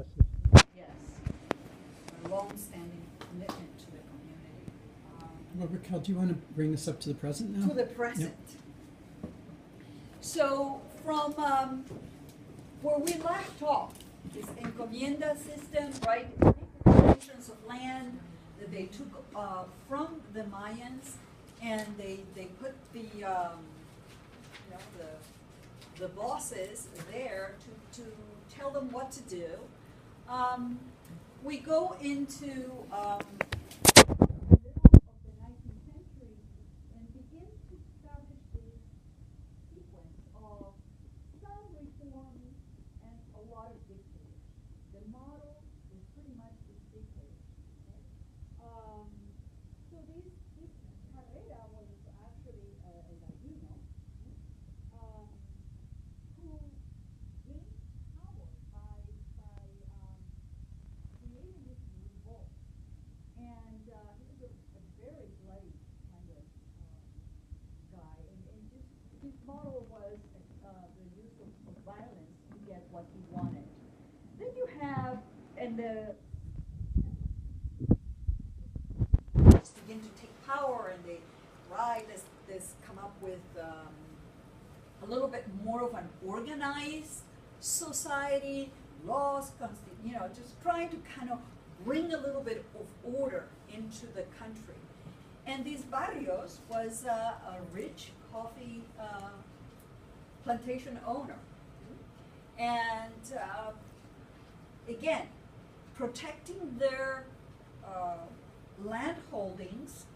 impressive. Yes, a long-standing commitment to the community. Well, Raquel, do you want to bring this up to the present now? To the present. Yep. So from where we left off, this encomienda system, right? Portions of land that they took from the Mayans, and they put the the bosses there to tell them what to do. We go into the middle of the 19th century and begin to establish this sequence of some reforms and a lot of dictators. The model is pretty much this dictator. Okay? So this Carrera was actually a Latino who gained power by creating this revolt. And he was a very bloody kind of guy. And his model was the use of violence to get what he wanted. Then you have, and the begin to take power, and they try this come up with a little bit more of an organized society, laws, just trying to kind of bring a little bit of order into the country. And these barrios was a rich coffee plantation owner. And again, protecting their land holdings,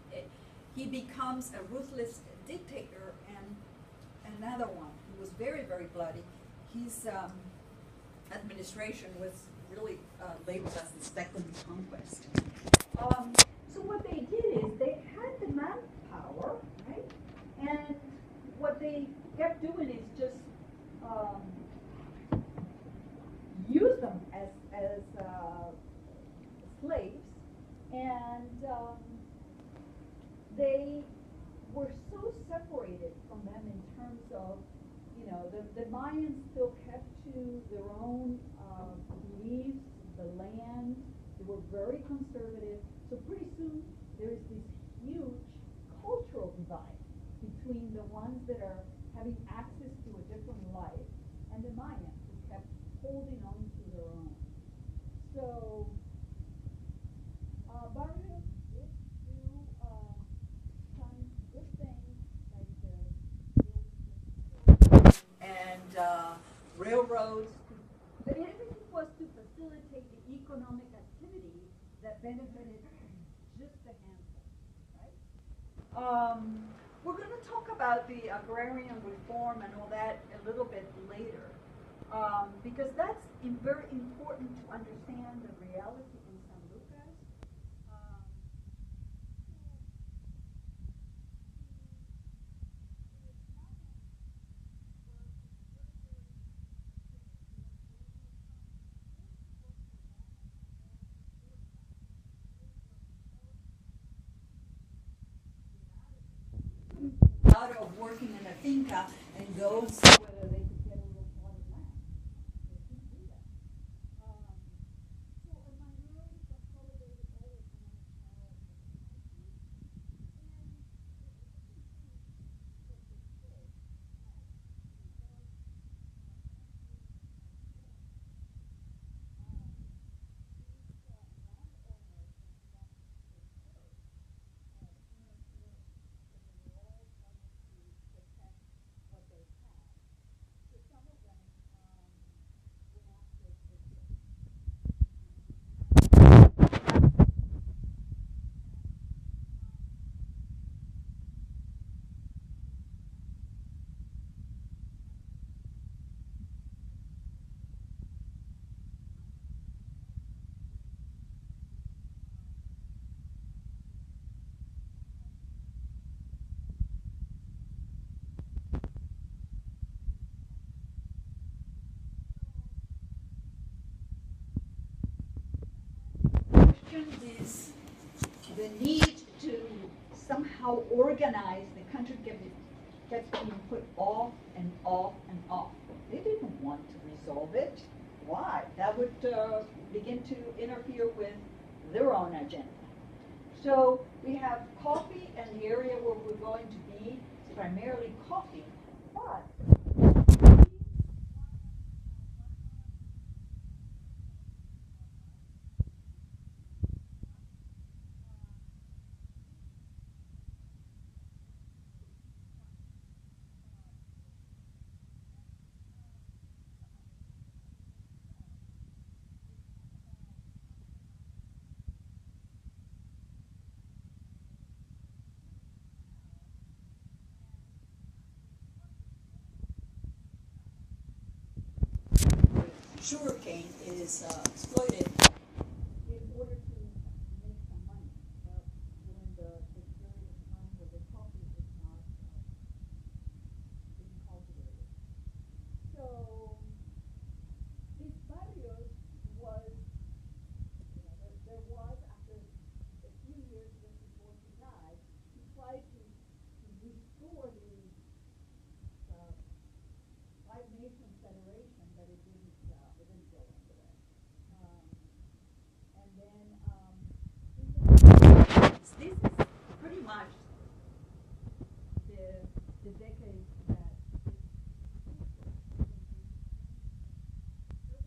he becomes a ruthless dictator. And another one who was very, very bloody, his administration was really labeled as the second conquest. So what they did is they had the manpower, right? And what they kept doing is just use them as slaves, and they were so separated from them in terms of, the Mayans still kept to their own beliefs, the land. They were very conservative. So pretty soon there is this huge cultural divide between the ones that are having access to a different life and the Mayans who kept holding on to their own. So barrios did do some good things, like and railroads, but everything was to facilitate the economic activity that benefited just a handful, right? We're going to talk about the agrarian reform and all that a little bit later, because that's very important to understand the reality in San Lucas. Out of working in a finca and go and see whether they could get a little plot of land. They couldn't do that. So a minority consolidated all the economic power of the country, and is the need to somehow organize the country kept being put off and off and off. They didn't want to resolve it. Why? That would begin to interfere with their own agenda. So we have coffee, and the area where we're going to be is primarily coffee, but sugarcane is exploited in order to make some money during the period of time where the coffee is not being cultivated. So this barrios was, there was, after a few years just before he died, he tried to restore the Five Nations Federation, but it didn't go anywhere. And then this is pretty much the decade that there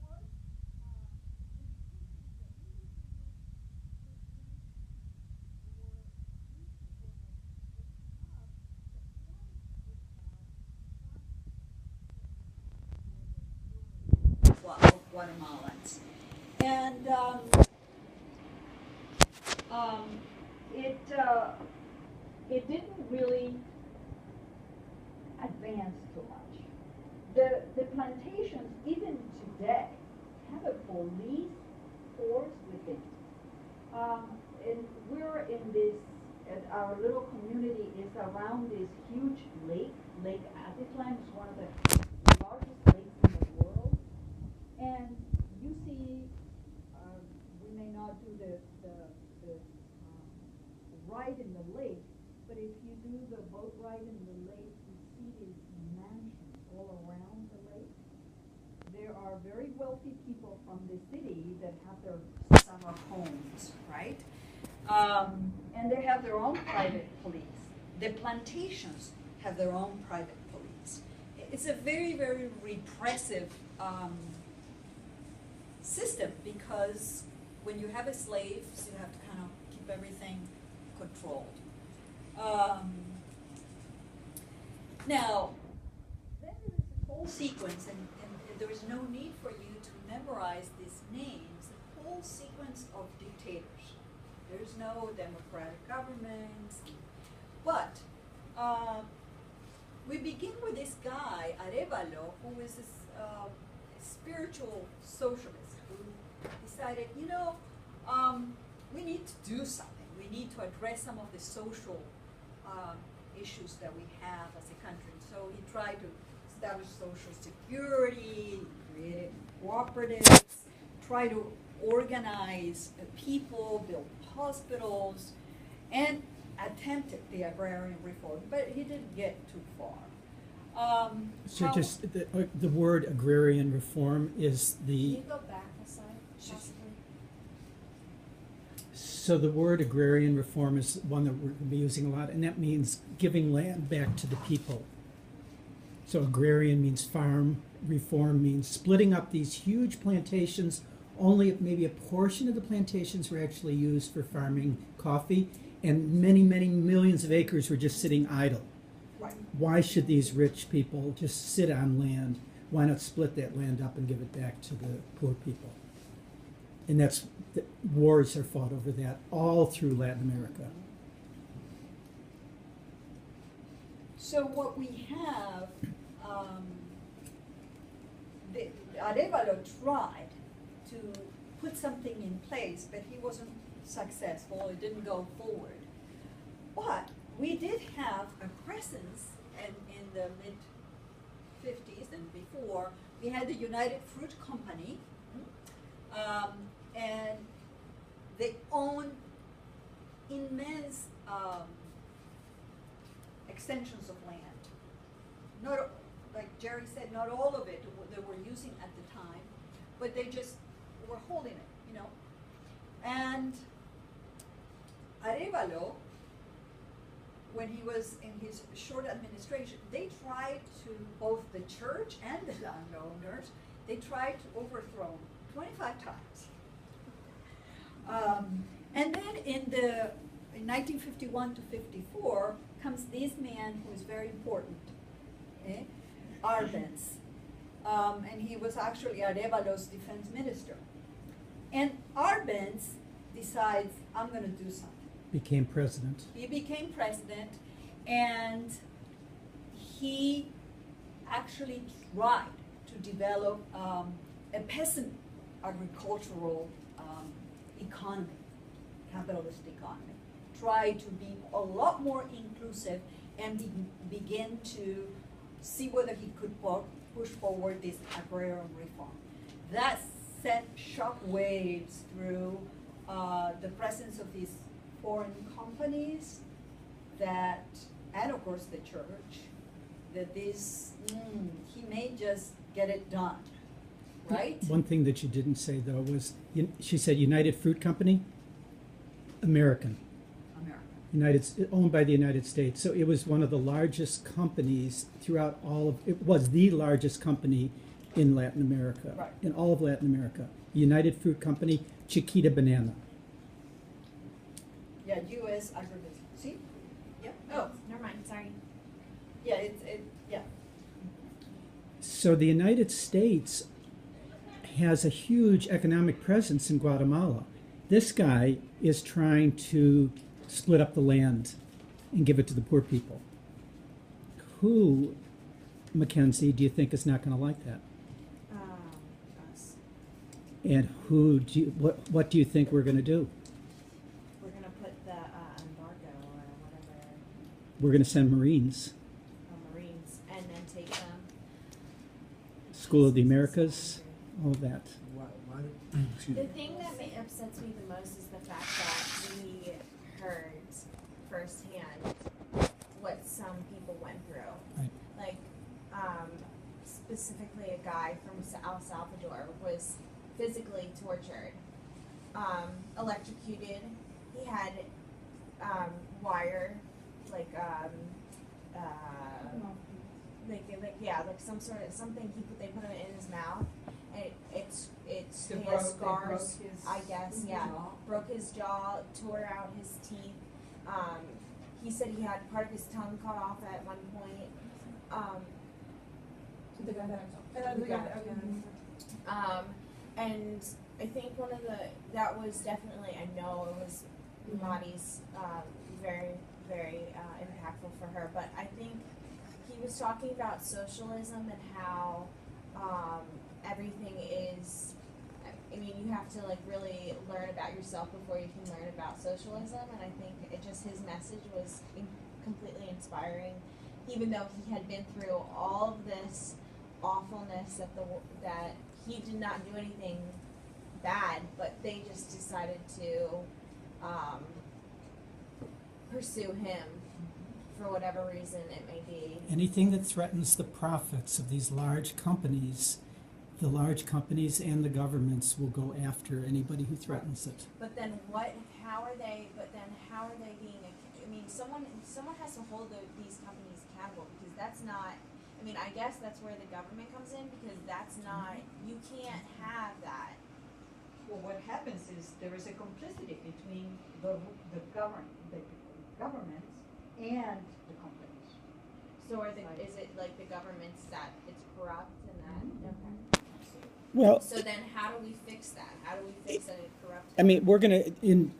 was Guatemalans. And it didn't really advance too much. The plantations, even today, have a police force within. And we're in this, our little community is around this huge lake. Lake Atitlan is one of the largest lakes in the world. And you see, we may not do the ride in the lake, but if you do the boat ride in the lake, you see these mansions all around the lake. There are very wealthy people from the city that have their summer homes, right? And they have their own private police. The plantations have their own private police. It's a very, very repressive system, because when you have a slave, you have to kind of keep everything controlled. Now, then there is a whole sequence, and there is no need for you to memorize these names, a whole sequence of dictators. There's no democratic governments, but we begin with this guy, Arevalo, who is this spiritual socialist who decided, we need to do something. We need to address some of the social issues that we have as a country. So he tried to establish social security, created cooperatives, try to organize people, build hospitals, and attempted the agrarian reform, but he didn't get too far. So just the word agrarian reform is Can the, you go back a slide, possibly? so the word agrarian reform is one that we're going to be using a lot, and that means giving land back to the people. So agrarian means farm, reform means splitting up these huge plantations. Only maybe a portion of the plantations were actually used for farming coffee, and many, many millions of acres were just sitting idle. Right. Why should these rich people just sit on land? Why not split that land up and give it back to the poor people? And that's, the wars are fought over that all through Latin America. So what we have, Arevalo tried to put something in place, but he wasn't successful. It didn't go forward. But we did have a presence in the mid-50s and before. We had the United Fruit Company, and they owned immense extensions of land. Not, like Jerry said, not all of it they were using at the time, but but they just were holding it, you know. And Arevalo, when he was in his short administration, they tried to, both the church and the landowners, they tried to overthrow him 25 times. And then in 1951 to 54 comes this man who is very important, Arbenz. And he was actually Arevalo's defense minister. And Arbenz decides, I'm going to do something. Became president. He became president, and he actually tried to develop a peasant agricultural economy, capitalist economy. Tried to be a lot more inclusive and begin to see whether he could push forward this agrarian reform. That sent shock waves through the presence of these foreign companies that, and of course the church, that this, he may just get it done, right? One thing that you didn't say, though, was she said United Fruit Company, American. Owned by the United States. So it was one of the largest companies throughout it was the largest company in Latin America, right. In all of Latin America. United Fruit Company, Chiquita Banana. Yeah, U.S. agribusiness. See? Yeah. Oh, never mind, sorry. Yeah, yeah. So the United States has a huge economic presence in Guatemala. This guy is trying to split up the land and give it to the poor people. Who, Mackenzie, do you think is not going to like that? Us. And who do what do you think we're going to do? We're gonna put the embargo or whatever We're going to send Marines. on Marines and then take them. School of the Americas, all of that. Excuse The me. thing that upsets me the most is the fact that we heard firsthand what some people went through. Right. Like, specifically a guy from El Salvador was physically tortured, electrocuted. He had wire, like some sort of something they put him in his mouth, and he has scars. I guess, yeah, broke his jaw, tore out his teeth. He said he had part of his tongue cut off at one point. And I think that was definitely, I know it was Mari's very, very impactful for her, but I think he was talking about socialism and how everything is, I mean, you have to like really learn about yourself before you can learn about socialism, and I think his message was completely inspiring, even though he had been through all of this awfulness that he did not do anything bad, but they just decided to pursue him for whatever reason it may be. Anything that threatens the profits of these large companies, the large companies and the governments will go after anybody who threatens it. But then how are they being, I mean, someone has to hold these companies accountable, because that's not, I mean, I guess that's where the government comes in, because that's not, you can't have that. Well, what happens is there is a complicity between the governments and the companies. So is it like the government's that it's corrupt and that, okay. Well, So then how do we fix that? How do we fix that it's corrupt? I mean, we're going to, in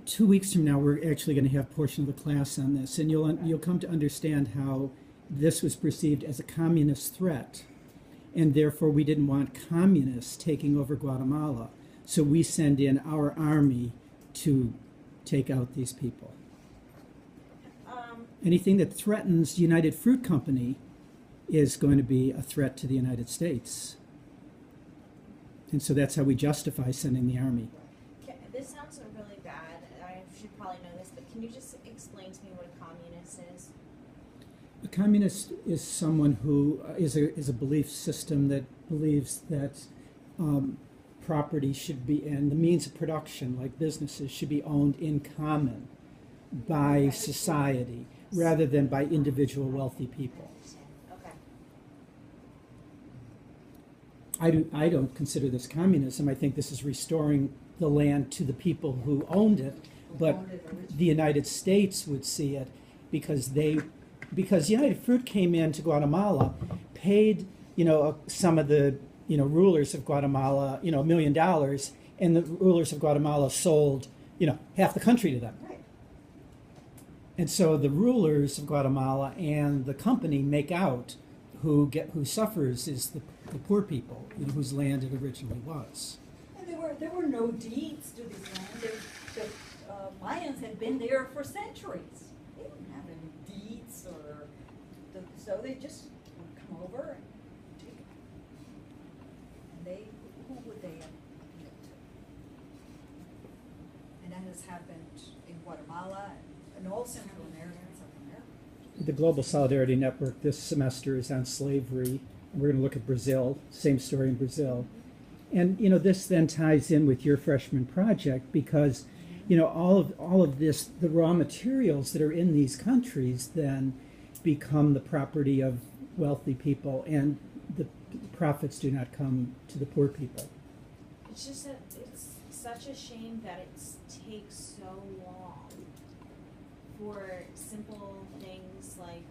2 weeks from now, we're actually going to have a portion of the class on this, and you'll come to understand how this was perceived as a communist threat, and therefore we didn't want communists taking over Guatemala, so we send in our army to take out these people. Anything that threatens United Fruit Company is going to be a threat to the United States. And so that's how we justify sending the army. This sounds really bad. I should probably know this, but can you just explain to me what a communist is? A communist is someone who is a belief system that believes that property should be, and the means of production, like businesses, should be owned in common by society rather than by individual wealthy people. Okay. I don't consider this communism. I think this is restoring the land to the people who owned it, but the United States would see it because United Fruit came into Guatemala, paid some of the rulers of Guatemala $1 million, and the rulers of Guatemala sold half the country to them. Right. And so the rulers of Guatemala and the company make out. Who suffers is the poor people whose land it originally was. And there were no deeds to this land. The Mayans had been there for centuries. They didn't have any deeds so they just would come over and take it. And who would they have given it to? And that has happened in Guatemala and all Central America and South America. The Global Solidarity Network this semester is on slavery, and we're going to look at Brazil, same story in Brazil. And this then ties in with your freshman project because all of this, the raw materials that are in these countries then become the property of wealthy people, and the profits do not come to the poor people. It's just that it's such a shame that it takes so long for simple things like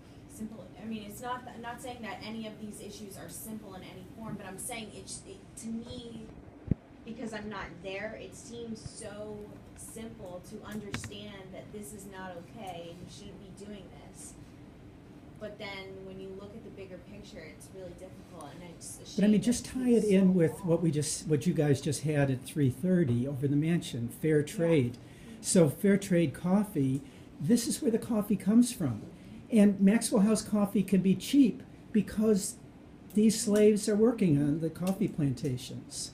I mean, it's not. I'm not saying that any of these issues are simple in any form, but I'm saying to me, because I'm not there, it seems so simple to understand that this is not okay and you shouldn't be doing this. But then when you look at the bigger picture, it's really difficult, and it's a shame. But I mean, just tie it in with what you guys just had at 3:30 over the mansion, fair trade. Yeah. So fair trade coffee, this is where the coffee comes from. And Maxwell House coffee can be cheap because these slaves are working on the coffee plantations.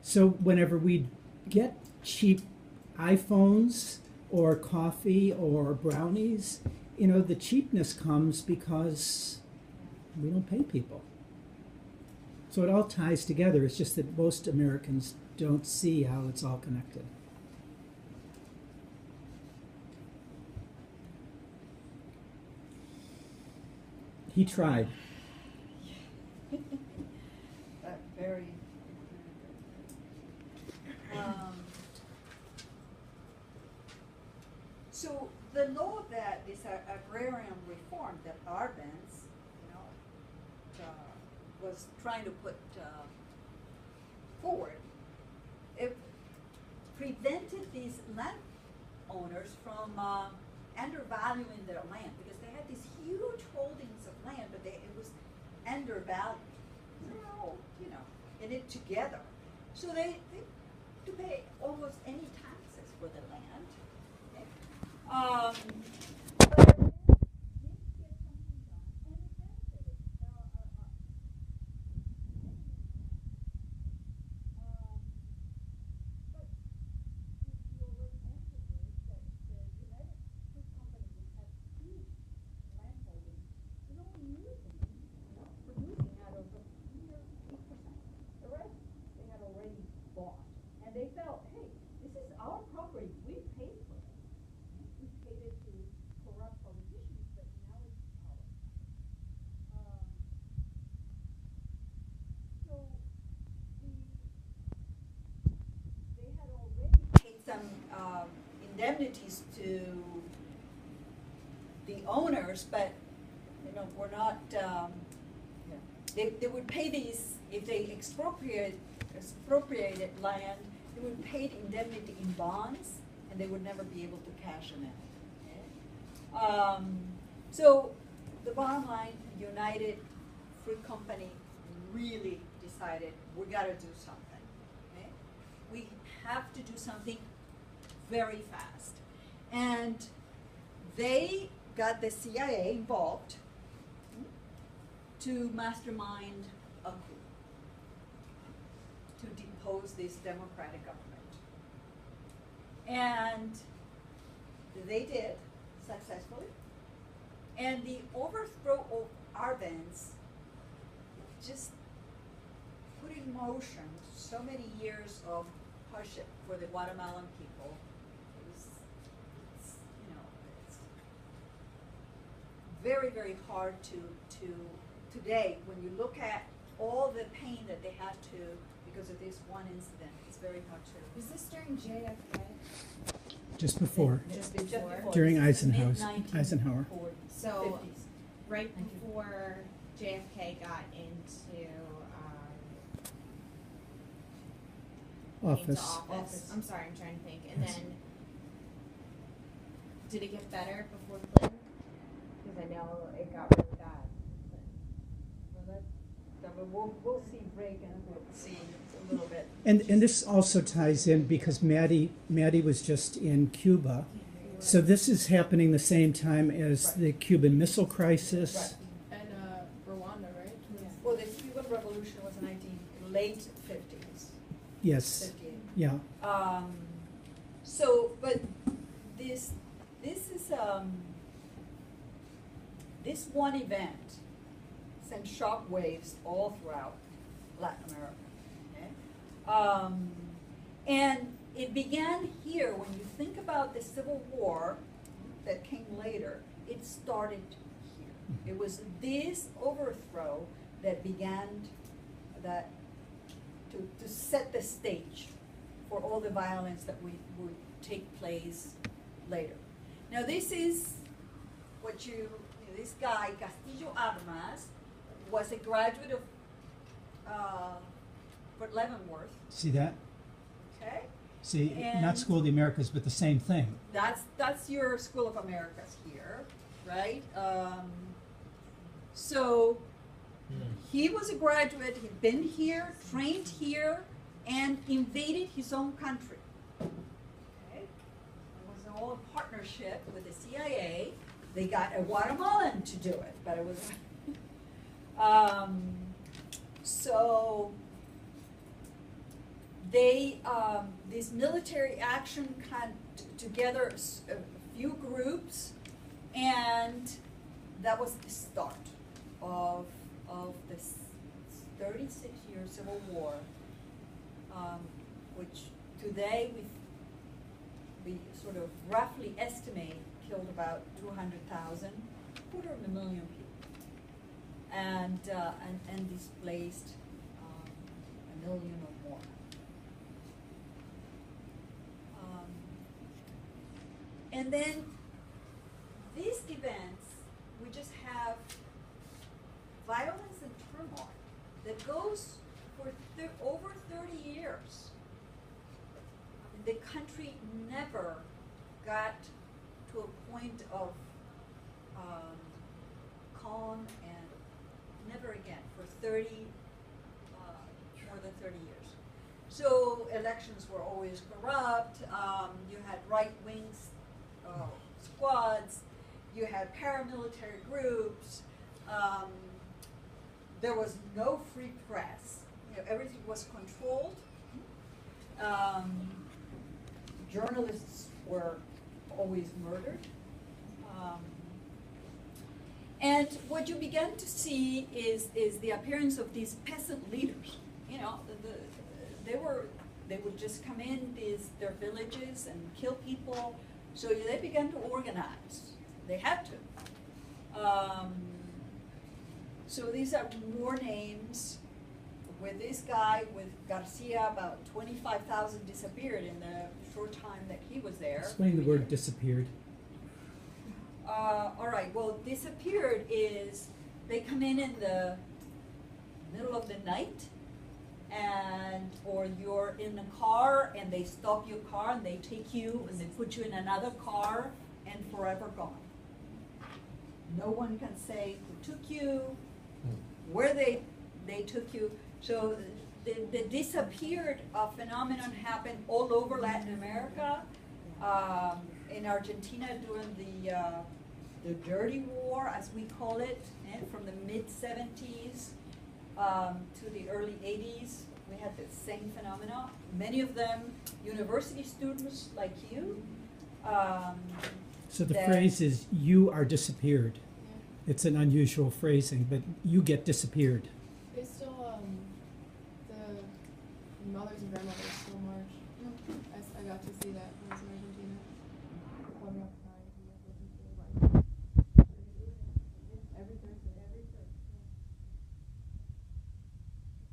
So whenever we get cheap iPhones or coffee or brownies, the cheapness comes because we don't pay people. So it all ties together. It's just that most Americans don't see how it's all connected. He tried. Very. So the law that is agrarian reform that Arbenz, was trying to put forward, it prevented these landowners from undervaluing their land because they had these huge holdings of land, but it was undervalued. So they're all, in it together. So they to pay almost any taxes for the land. Okay? But then they did get something done, and it benefited. But you already mentioned this, that the United Fruit Company, which has huge land holdings, is only using, producing out of mere 8%. The rest they had already bought. And they felt, hey, this is our property. We paid for it. We paid it to corrupt politicians, but now it's ours. So they had already paid some indemnities to the owners, but we're not. They would pay these if they expropriated land. They would pay indemnity in bonds, and they would never be able to cash them in. Okay? So the bottom line, United Fruit Company really decided we got to do something. Okay? We have to do something very fast, and they got the CIA involved to mastermind a coup to depose this democratic government. And they did successfully. And the overthrow of Arbenz just put in motion so many years of hardship for the Guatemalan people. It's very, very hard to today, when you look at all the pain that they had to, because of this one incident, it's very hard to. Was this during JFK? Just before, Just before. during Eisenhower. Mid-1940s, So 50s. right Thank you. before JFK got into Office. Office. I'm sorry, I'm trying to think. And Yes. then, did it get better before Clinton? Because I know it got really bad. We'll see Reagan, we'll see a little bit. And this also ties in because Maddie was just in Cuba. So this is happening the same time as Right. the Cuban Missile Crisis. And Rwanda, right? Well, the Cuban Revolution was in late 50s, Yes, 58. yeah. So, but this is this one event sent shock waves all throughout Latin America. Okay? And it began here. When you think about the Civil War that came later, it started here. It was this overthrow that began to set the stage for all the violence that would take place later. Now this is what this guy, Castillo Armas, was a graduate of Fort Leavenworth, See that? okay? See, And- not School of the Americas, but the same thing. That's your School of Americas here, right? So he was a graduate, he'd been here, trained here, and invaded his own country. Okay? It was all a partnership with the CIA. They got a Guatemalan to do it, but it was so they this military action kind together a few groups, and that was the start of this 36-year civil war, which today we sort of roughly estimate killed about 200,000, quarter of a million people, and displaced 1 million or more. And then these events, we just have violence and turmoil that goes for over 30 years. The country never got to a point of calm, and never again for more than 30 years. So elections were always corrupt. You had right-wing squads. You had paramilitary groups. There was no free press. Everything was controlled. Journalists were always murdered. And what you began to see is the appearance of these peasant leaders. They would just come in their villages and kill people. So they began to organize. They had to. So these are more names. With this guy, with Garcia, about 25,000 disappeared in the short time that he was there. Explain the word disappeared. All right, well, disappeared is they come in the middle of the night, or you're in a car and they stop your car and they take you and they put you in another car and forever gone. No one can say who took you, where they took you. So the disappeared phenomenon happened all over Latin America. In Argentina during the Dirty War, as we call it, from the mid-70s to the early 80s, we had the same phenomena. Many of them university students like you. So the phrase is, you are disappeared. It's an unusual phrasing, but you get disappeared. They still, the mothers and grandmothers still march. I got to see that when I was in Argentina. Coming up time, every Thursday.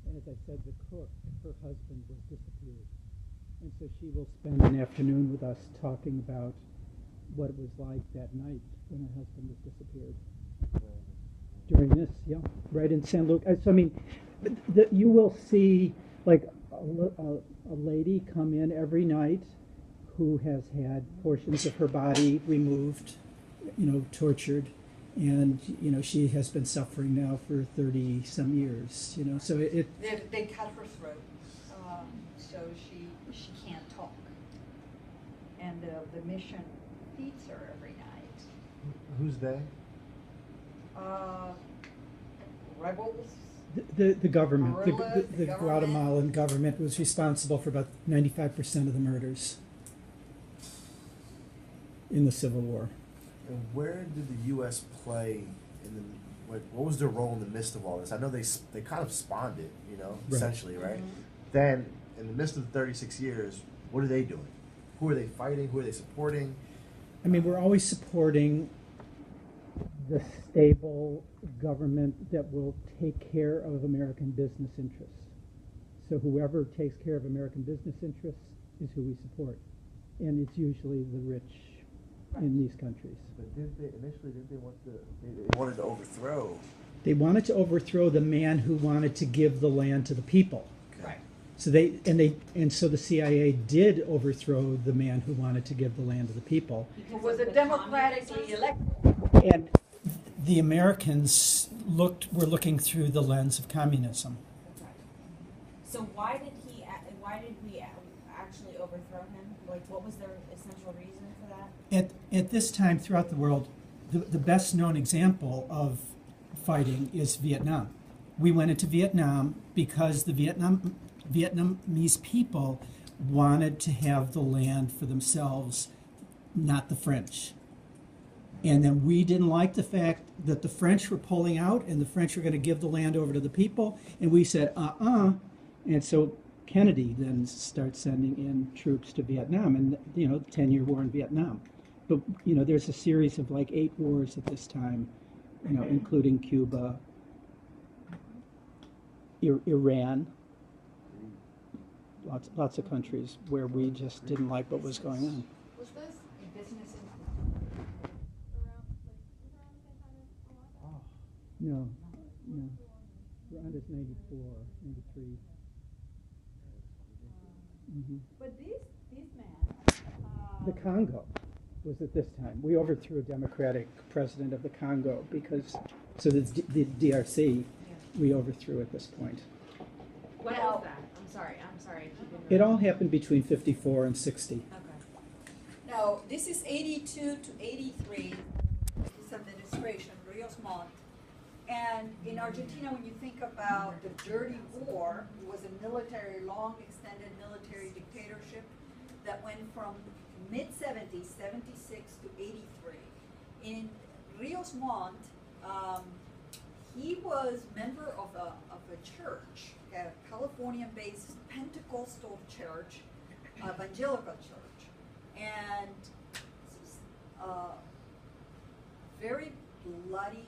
And as I said, the cook, her husband was disappeared. And so she will spend an afternoon with us talking about what it was like that night when her husband was disappeared. During this, yeah, right in San Lucas. So, I mean, you will see like a lady come in every night who has had portions of her body removed, tortured, and she has been suffering now for 30 some years. So They cut her throat, so she can't talk, and the mission feeds her every night. Who's they? Rebels. The government, Guerrillas, the government. Guatemalan government was responsible for about 95% of the murders in the Civil War. And where did the U.S. play in the? What was their role in the midst of all this? I know they kind of spawned it, Right. essentially, right? Mm-hmm. Then, in the midst of the 36 years, what are they doing? Who are they fighting? Who are they supporting? I mean, we're always supporting the stable government that will take care of American business interests. So whoever takes care of American business interests is who we support. And it's usually the rich in these countries. But initially didn't they wanted to overthrow? They wanted to overthrow the man who wanted to give the land to the people. Right. So so the CIA did overthrow the man who wanted to give the land to the people. Who was a democratically elected. And the Americans were looking through the lens of communism. So why did we actually overthrow him? Like, what was their essential reason for that? At this time throughout the world, the best known example of fighting is Vietnam. We went into Vietnam because the Vietnamese people wanted to have the land for themselves, not the French. And then we didn't like the fact that the French were pulling out and the French were going to give the land over to the people. And we said, And so Kennedy then starts sending in troops to Vietnam, and the 10-year war in Vietnam. But there's a series of like 8 wars at this time, including Cuba, Iran, lots of countries where we just didn't like what was going on. Was this A business around the same time as Rwanda? No. Rwanda's 94, 93. Mm-hmm. But these men. The Congo was at this time. We overthrew a democratic president of the Congo so the DRC, we overthrew at this point. When Now- was that? I'm sorry. I keep It all happened between 54 and 60. Okay. Now, this is 82 to 83, this administration, Rios Montt. And in Argentina, when you think about the dirty war, it was a long extended military dictatorship that went from mid-70s, 76 to 83. In Rios Montt, he was member of a church, a California-based Pentecostal church, evangelical church, and very bloody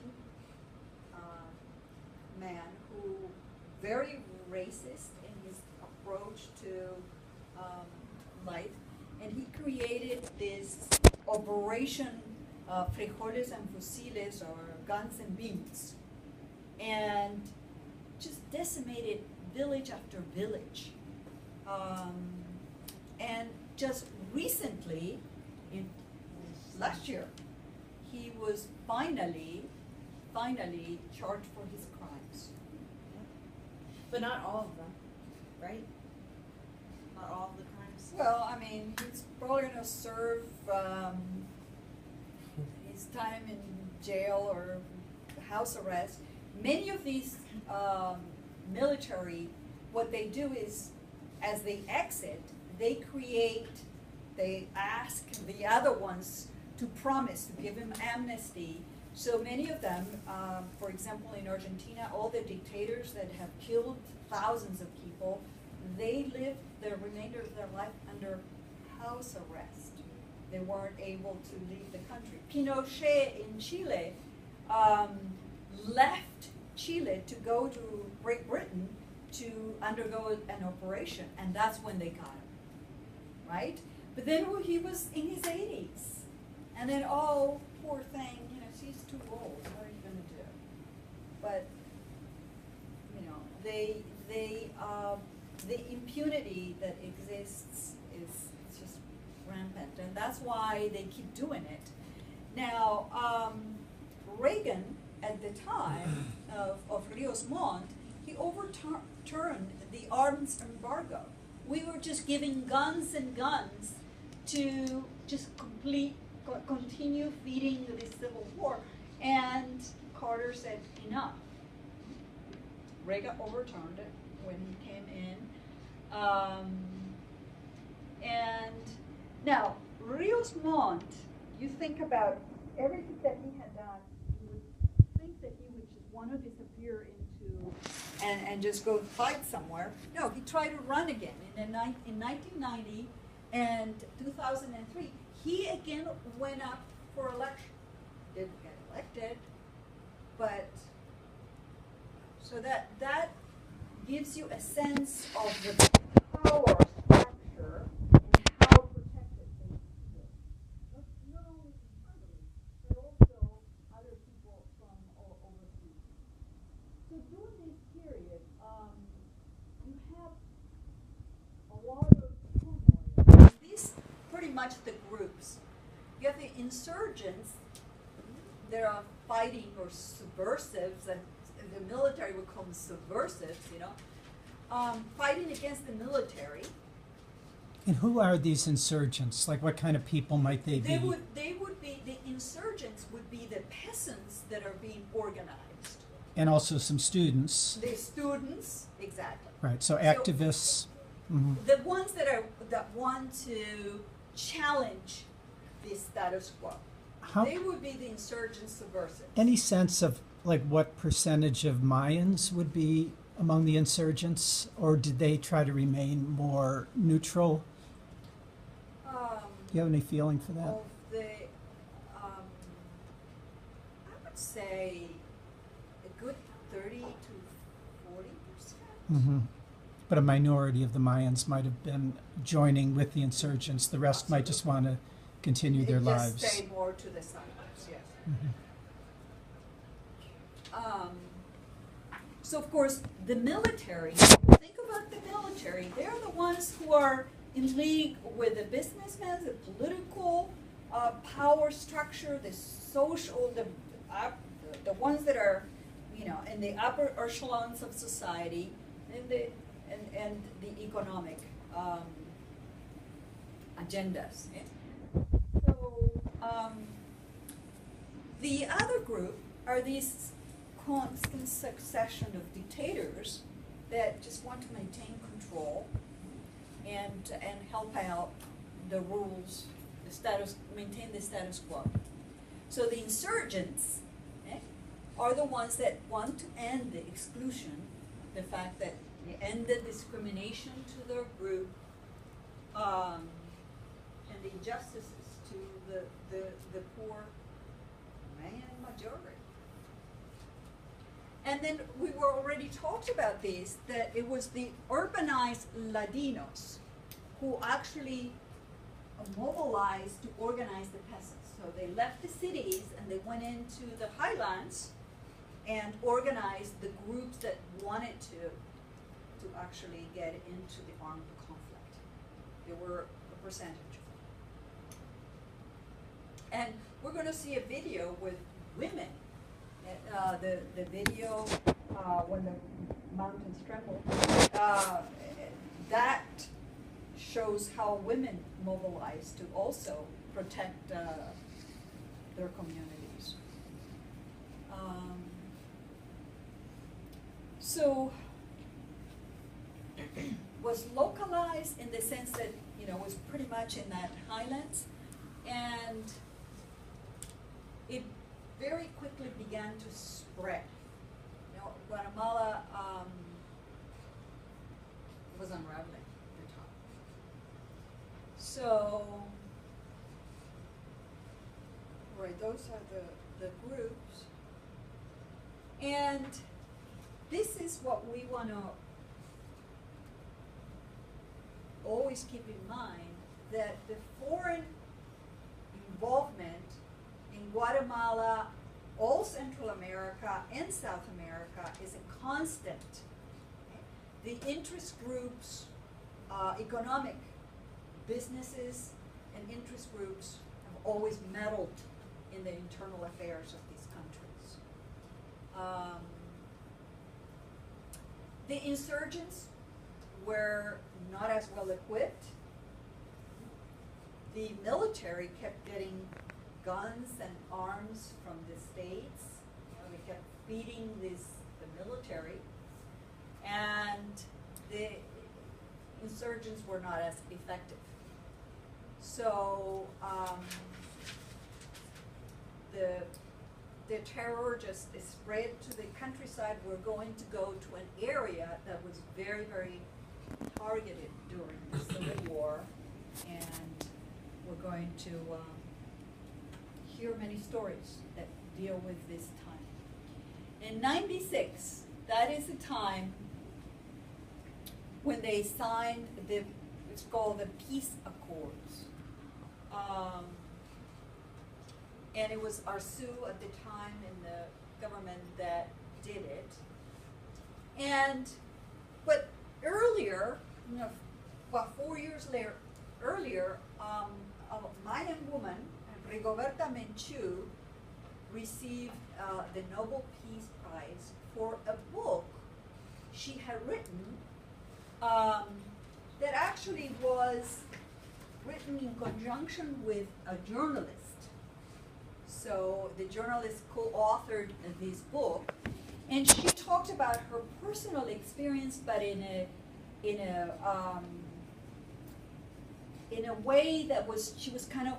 man who very racist in his approach to life, and he created this operation frijoles and fusiles, or guns and beans, and just decimated village after village. And just recently, last year, he was finally charged for his crimes. But not all of them, right? Not all of the crimes. Well, I mean, he's probably going to serve his time in jail or house arrest. Many of these military, what they do is, as they exit, they ask the other ones to promise to give him amnesty. So many of them, for example, in Argentina, all the dictators that have killed thousands of people they lived the remainder of their life under house arrest. They weren't able to leave the country. Pinochet in Chile left Chile to go to Great Britain to undergo an operation, and that's when they got him, right? But then he was in his 80s, and then, oh, poor thing, you know, she's too old, what are you going to do? But, you know, the impunity that exists is just rampant, and that's why they keep doing it. Now, Reagan, at the time of Rios Montt, he overturned the arms embargo. We were just giving guns and guns to just continue feeding the civil war, and Carter said enough. Reagan overturned it when he came in. And now, Rios Montt, you think about everything that he had done, you would think that he would just want to disappear into and just go fight somewhere. No, he tried to run again. In 1990 and 2003, he again went up for election. Didn't get elected, but so that gives you a sense of the power structure and how protected they were. Not only internally, but also other people from overseas. So during this period, you have a lot of turmoil. These pretty much the groups. You have the insurgents that are fighting, or subversives, and the military would call them subversives, you know, fighting against the military. And who are these insurgents? Like, what kind of people might they be? They would be, the insurgents would be the peasants that are being organized. And also some students. The students, exactly. Right, so activists. The ones that want to challenge the status quo. They would be the insurgent subversives. Any sense of like what percentage of Mayans would be among the insurgents, or did they try to remain more neutral? Do you have any feeling for that? Of the, I would say a good 30 to 40%. Mm-hmm. But a minority of the Mayans might have been joining with the insurgents. The rest might just want to continue their lives. Just stay more to the sidelines, yes. Mm-hmm. So of course, the military, think about the military, they're the ones who are in league with the businessmen, the political power structure, the social, the ones that are, you know, in the upper echelons of society, and the economic agendas. Yeah? So the other group are these constant succession of dictators that just want to maintain control and help out the rules, maintain the status quo. So the insurgents are the ones that want to end the exclusion, the fact that they end the discrimination to their group, and the injustices to the poor Mayan majority. And then we were already talked about this, that it was the urbanized Latinos who actually mobilized to organize the peasants. So they left the cities and they went into the highlands and organized the groups that wanted to actually get into the armed conflict. They were a percentage. And we're going to see a video with women. The video when the mountains tremble, that shows how women mobilize to also protect their communities. So was localized in the sense that, you know, was pretty much in that highlands, and it very quickly began to spread. You know, Guatemala was was unraveling the top. So, right, those are the groups. And this is what we want to always keep in mind, that the foreign involvement in Guatemala, all Central America and South America is a constant. The interest groups, economic businesses and interest groups have always meddled in the internal affairs of these countries. The insurgents were not as well equipped. The military kept getting guns and arms from the states. They kept feeding the military, and the insurgents were not as effective. So the terror just spread to the countryside. We're going to go to an area that was very, very targeted during the Civil War, and we're going to hear many stories that deal with this time. In '96, that is the time when they signed it's called the Peace Accords. And it was Arsu at the time in the government that did it. But earlier, about 4 years later, earlier, a Mayan woman, Rigoberta Menchú, received the Nobel Peace Prize for a book she had written that actually was written in conjunction with a journalist. So the journalist co-authored this book, and she talked about her personal experience, but in a way that she was kind of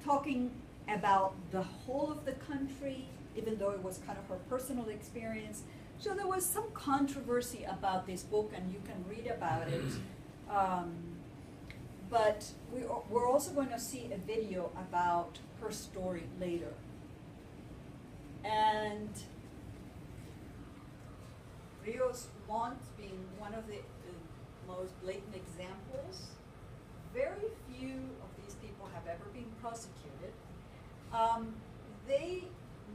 talking about the whole of the country, even though it was kind of her personal experience. So there was some controversy about this book, and you can read about it. But we're also going to see a video about her story later. And Rios Montt being one of the most blatant examples. Very few of these people have ever been prosecuted.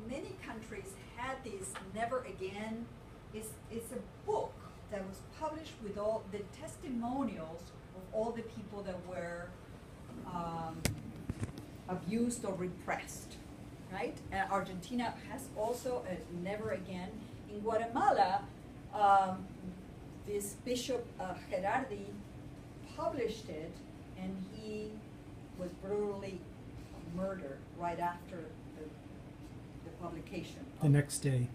Many countries had this Never Again. It's a book that was published with all the testimonials of all the people that were abused or repressed, right? Argentina has also a Never Again. In Guatemala, this Bishop Gerardi published it, and he was brutally murdered right after the publication. The next day,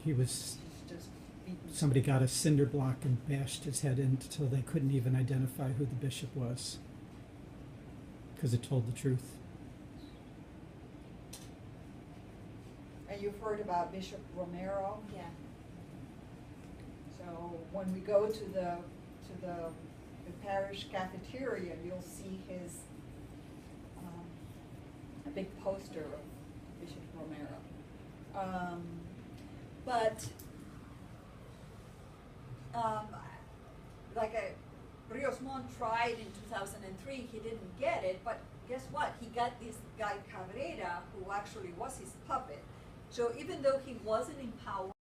he was, somebody got a cinder block and bashed his head in until they couldn't even identify who the bishop was, because it told the truth. And you've heard about Bishop Romero? Yeah. So when we go to the parish cafeteria, you'll see his a big poster of Bishop Romero. Rios Montt tried in 2003, he didn't get it, but guess what? He got this guy Cabrera, who actually was his puppet. So even though he wasn't in power,